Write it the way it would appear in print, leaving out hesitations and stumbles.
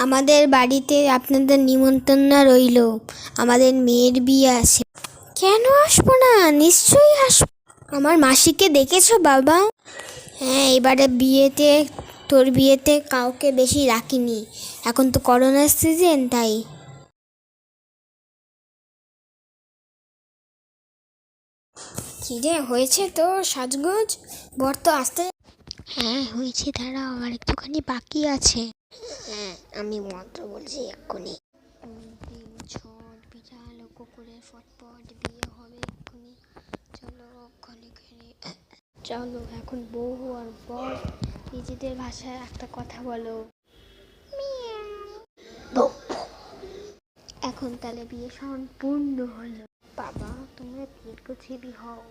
আমাদের বাড়িতে আপনাদের নিমন্ত্রণ রইল। আমাদের মেয়ের বিয়ে আছে। কেন আসবো না? নিশ্চয়ই আসবো। আমার মাসিকে দেখেছো বাবা? হ্যাঁ, এবারে তোর বিয়েতে কাউকে বেশি রাখিনি। এখন তো করোনার সিজন, তাই। কি রে, হয়েছে তো সাজগোজ? বর তো আসতে। হ্যাঁ হয়েছে, দাঁড়াও, আমার একটুখানি বাকি আছে। হ্যাঁ, আমি মন্ত্র বলছি এক্ষুনি। ছট বিড়াল কুকুরের ফটফট বিয়ে হবে এক্ষুনি। চলো ওখানে চলো, এখন বউ আর বর নিজেদের ভাষায় একটা কথা বলো। এখন তাহলে বিয়ে সম্পূর্ণ হলো। বাবা, তোমরা দীর্ঘজীবী হও।